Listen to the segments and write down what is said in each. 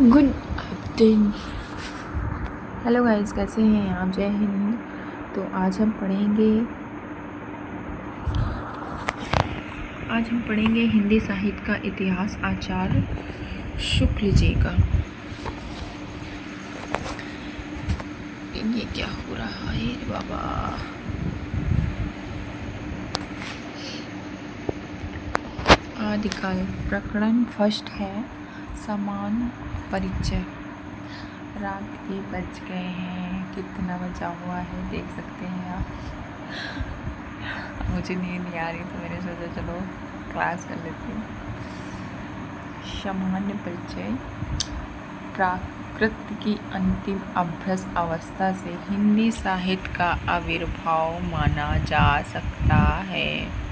Good afternoon. Hello guys, कैसे हैं आप? जय हिंद। तो आज हम पढ़ेंगे हिंदी साहित्य का इतिहास आचार्य शुक्ल जी का। ये क्या हो रहा है रे बाबा? आदिकाल प्रकरण फर्स्ट है समान परिचय। रात के बज गए हैं, कितना बजा हुआ है देख सकते हैं आप। मुझे नींद नहीं आ रही तो मैंने सोचा चलो क्लास कर लेती हूँ। सामान्य परिचय। प्राकृत की अंतिम अभ्रस अवस्था से हिंदी साहित्य का आविर्भाव माना जा सकता है।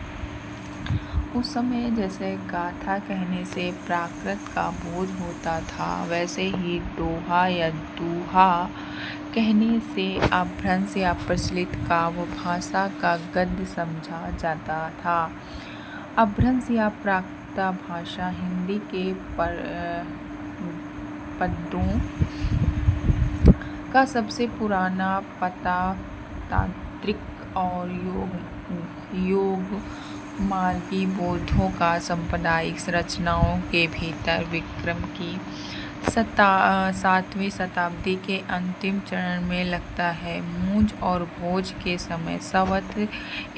उस समय जैसे गाथा कहने से प्राकृत का बोध होता था, वैसे ही दोहा या दूहा कहने से अपभ्रंश या प्रचलित काव्य भाषा का गद्य समझा जाता था। अपभ्रंश या प्राकृत भाषा हिंदी के पदों का सबसे पुराना पता तात्विक और योग मार्गी बोधों का सांप्रदायिक रचनाओं के भीतर विक्रम की 7वीं शताब्दी के अंतिम चरण में लगता है। मूंज और भोज के समय संवत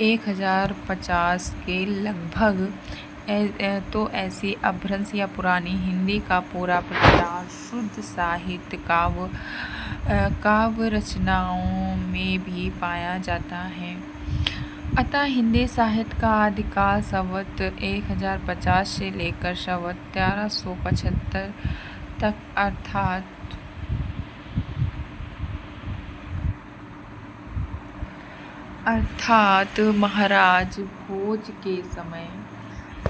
1050 के लगभग तो ऐसी अपभ्रंश या पुरानी हिंदी का पूरा प्रचार शुद्ध साहित्य काव्य रचनाओं में भी पाया जाता है। अतः हिंदी साहित्य का आदिकाल संवत 1050 से लेकर संवत 1375 तक अर्थात महाराज भोज के समय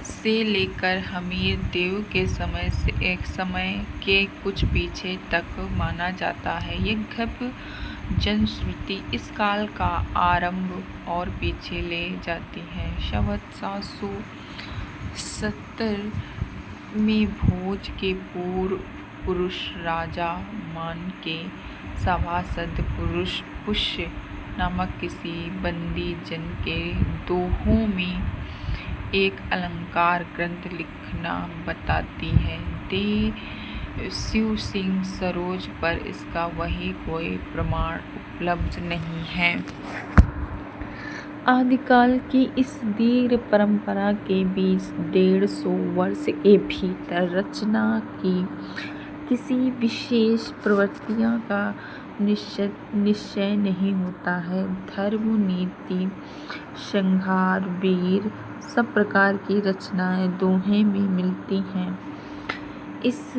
से लेकर हमीर देव के समय के कुछ पीछे तक माना जाता है। यह गद्य जनश्रुति इस काल का आरंभ और पीछे ले जाती है। संवत 770 में भोज के पूर्व पुरुष राजा मान के सभासद पुष्य नामक किसी बंदी जन के दोहों में एक अलंकार ग्रंथ लिखना बताती है। शिव सिंह सरोज पर इसका वही कोई प्रमाण उपलब्ध नहीं है। आदिकाल की इस दीर्घ परंपरा के बीच 150 वर्ष के भीतर रचना की किसी विशेष प्रवृत्तियों का निश्चय नहीं होता है। धर्म, नीति, श्रृंगार, वीर सब प्रकार की रचनाएं दोहे में मिलती हैं। इस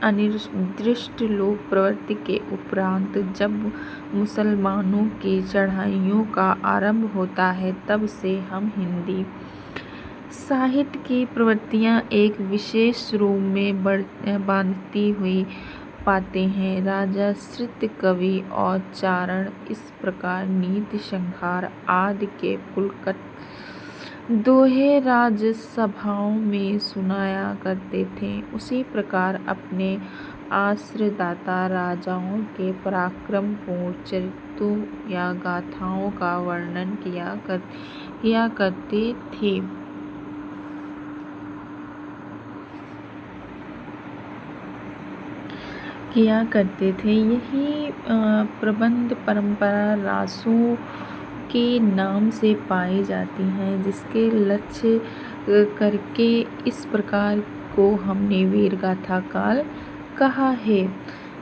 अनिर्दिष्ट लोक प्रवृत्ति के उपरांत जब मुसलमानों की चढ़ाइयों का आरंभ होता है, तब से हम हिंदी साहित्य की प्रवृत्तियां एक विशेष रूप में बांधती हुई पाते हैं। राजाश्रित कवि और चारण इस प्रकार नीति, श्रृंगार आदि के पुलकट दोहे राजसभाओं में सुनाया करते थे। उसी प्रकार अपने आश्रयदाता राजाओं के पराक्रमपूर्ण चरित्रों या गाथाओं का वर्णन किया करते थे। यही प्रबंध परंपरा रासों के नाम से पाई जाती हैं, जिसके लक्ष्य करके इस प्रकार को हमने वीरगाथा काल कहा है।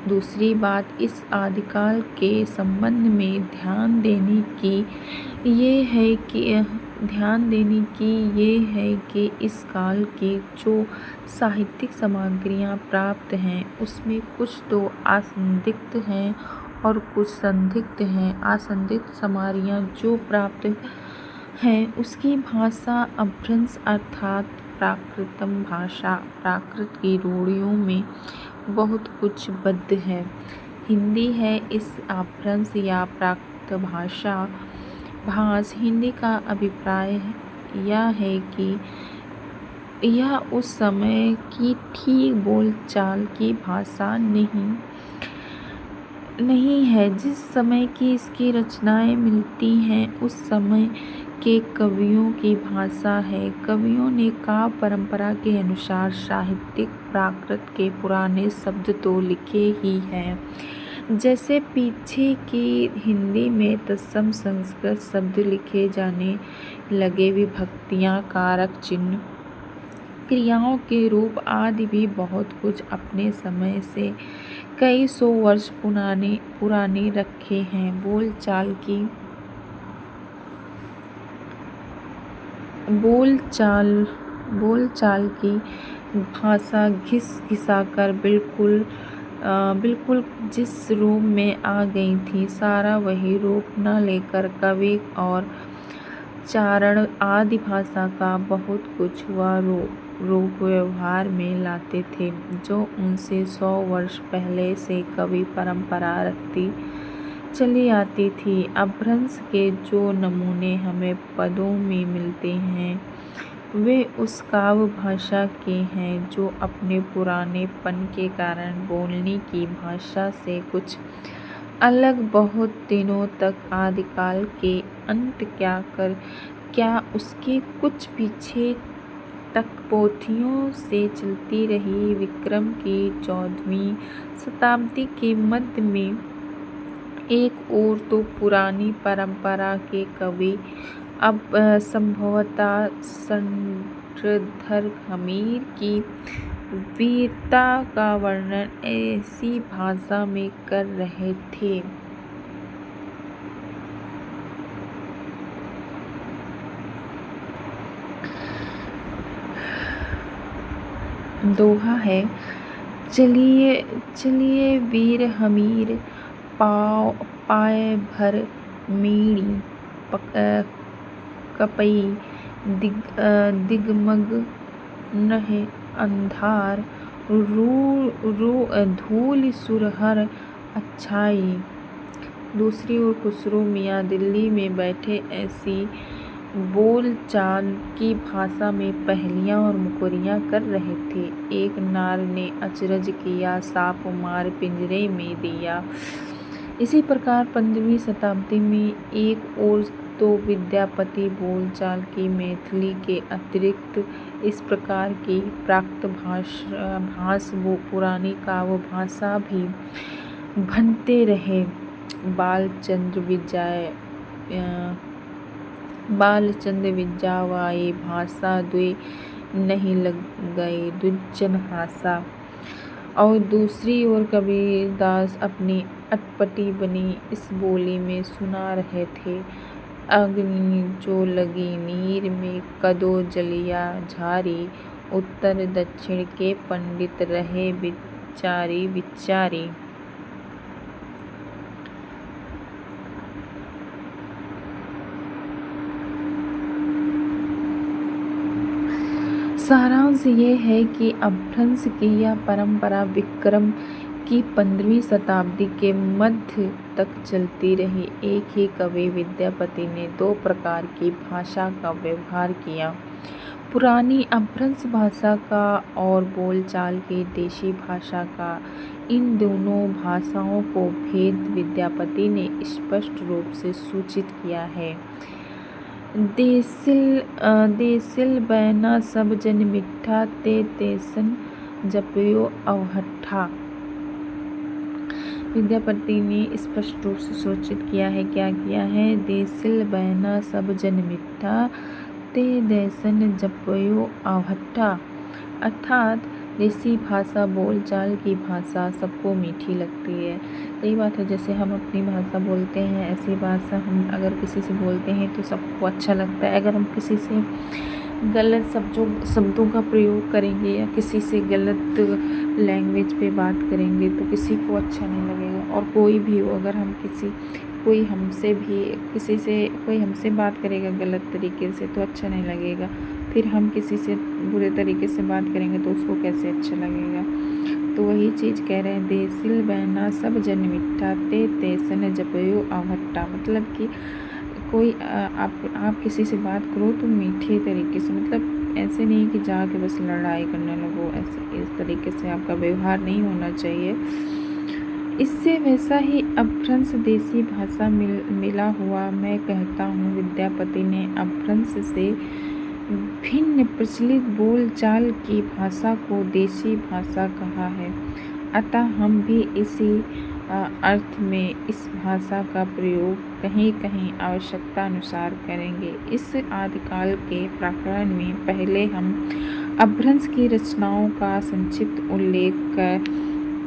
दूसरी बात इस आदिकाल के संबंध में ध्यान देने की ये है कि इस काल की जो साहित्यिक सामग्रियां प्राप्त हैं, उसमें कुछ तो असंदिग्ध हैं और कुछ संदिग्ध हैं। असंदिग्ध सामग्रियां जो प्राप्त हैं, उसकी भाषा अपभ्रंश अर्थात प्राकृतम भाषा, प्राकृत की रूढ़ियों में बहुत कुछ बद्ध है। हिंदी है इस अपभ्रंश या प्राकृत भाष। हिंदी का अभिप्राय यह है कि यह उस समय की ठीक बोलचाल की भाषा नहीं है जिस समय की इसकी रचनाएं मिलती हैं, उस समय के कवियों की भाषा है। कवियों ने काव्य परंपरा के अनुसार साहित्यिक प्राकृत के पुराने शब्द तो लिखे ही हैं, जैसे पीछे की हिंदी में तत्सम संस्कृत शब्द लिखे जाने लगे, विभक्तियाँ, कारक चिन्ह, क्रियाओं के रूप आदि भी बहुत कुछ अपने समय से कई सौ वर्ष पुराने रखे हैं। बोलचाल की भाषा घिस घिसाकर बिल्कुल जिस रूप में आ गई थी, सारा वही रूप न लेकर कवि और चारण आदि भाषा का बहुत कुछ वह रूप व्यवहार में लाते थे, जो उनसे 100 वर्ष पहले से कवि परंपरा रखती चली आती थी। अपभ्रंश के जो नमूने हमें पदों में मिलते हैं, वे उस काव्य भाषा के हैं जो अपने पुरानेपन के कारण बोलने की भाषा से कुछ अलग, बहुत दिनों तक आदिकाल के अंत क्या उसके कुछ पीछे तक पोथियों से चलती रही। विक्रम की 14वीं शताब्दी के मध्य में एक ओर तो पुरानी परंपरा के कवि अब संभवतः शंकरधर हमीर की वीरता का वर्णन ऐसी भाषा में कर रहे थे। दोहा है, चलिए वीर हमीर पाए भर मीणी कपई दिगमग नहे अंधार धूल सुरहर अच्छाई। दूसरी ओर खुसरो मियाँ दिल्ली में बैठे ऐसी बोलचाल की भाषा में पहेलियाँ और मुकरियाँ कर रहे थे। एक नार ने अचरज किया, सांप मार पिंजरे में दिया। इसी प्रकार 15वीं शताब्दी में एक और तो विद्यापति बोलचाल की मैथिली के अतिरिक्त इस प्रकार की प्राकृत भाष वो पुरानी काव्य भाषा भी भनते रहे। बालचंद विज्जावाए भाषा द्वे नहीं लग गए दुज्जन हासा। और दूसरी ओर कबीरदास अपनी अटपटी बनी इस बोली में सुना रहे थे, अग्नि जो लगी नीर में कदो जलिया झारी, उत्तर दक्षिण के पंडित रहे विचारी। सारांश ये है कि अपभ्रंश की यह परंपरा विक्रम की 15वीं शताब्दी के मध्य तक चलती रही। एक ही कवि विद्यापति ने 2 प्रकार की भाषा का व्यवहार किया, पुरानी अपभ्रंश भाषा का और बोलचाल की देशी भाषा का। इन दोनों भाषाओं को भेद विद्यापति ने स्पष्ट रूप से सूचित किया है। देसिल बैना सब जन मिठा, ते तेसन जपयो अवहट्ठा। विद्यापति ने स्पष्ट रूप से सूचित किया है, क्या किया है? देसिल बैना सब जन मिठा, ते देसन जपयो अवहट्ठा। अर्थात देसी भाषा, बोलचाल की भाषा सबको मीठी लगती है। सही बात है, जैसे हम अपनी भाषा बोलते हैं, ऐसी भाषा हम अगर किसी से बोलते हैं तो सबको अच्छा लगता है। अगर हम किसी से गलत शब्दों का प्रयोग करेंगे या किसी से गलत लैंग्वेज पे बात करेंगे तो किसी को अच्छा नहीं लगेगा। और कोई भी हो, अगर हम कोई हमसे बात करेगा गलत तरीके से तो अच्छा नहीं लगेगा, फिर हम किसी से बुरे तरीके से बात करेंगे तो उसको कैसे अच्छा लगेगा। तो वही चीज़ कह रहे हैं, देसिल बैना सब जन मिठा, ते तेसन जपयो अवहट्ठा। मतलब कि कोई आप किसी से बात करो तो मीठे तरीके से, मतलब ऐसे नहीं कि जाके बस लड़ाई करने लगो, ऐसे इस तरीके से आपका व्यवहार नहीं होना चाहिए। इससे वैसा ही अपभ्रंश देसी भाषा मिला हुआ मैं कहता हूँ। विद्यापति ने अपभ्रंश से भिन्न प्रचलित बोलचाल की भाषा को देसी भाषा कहा है। अतः हम भी इसी अर्थ में इस भाषा का प्रयोग कहीं कहीं आवश्यकता अनुसार करेंगे। इस आदिकाल के प्रकरण में पहले हम अपभ्रंश की रचनाओं का संक्षिप्त उल्लेख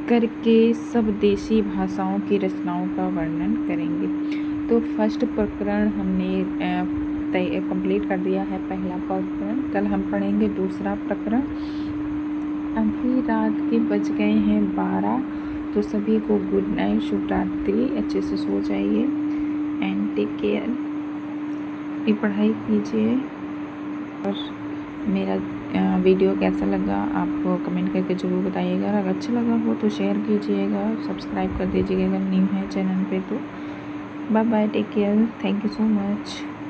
करके सब देशी भाषाओं की रचनाओं का वर्णन करेंगे। तो फर्स्ट प्रकरण हमने कंप्लीट कर दिया है, पहला प्रकरण। कल हम पढ़ेंगे दूसरा प्रकरण। अभी रात के बज गए हैं 12, तो सभी को गुड नाइट, शुभ रात्रि, अच्छे से सो जाइए एंड टेक केयर। अपनी पढ़ाई कीजिए। और मेरा वीडियो कैसा लगा आप कमेंट करके ज़रूर बताइएगा। अगर अच्छा लगा हो तो शेयर कीजिएगा, सब्सक्राइब कर दीजिएगा अगर न्यू है चैनल पे। तो bye bye, take care, thank you so much.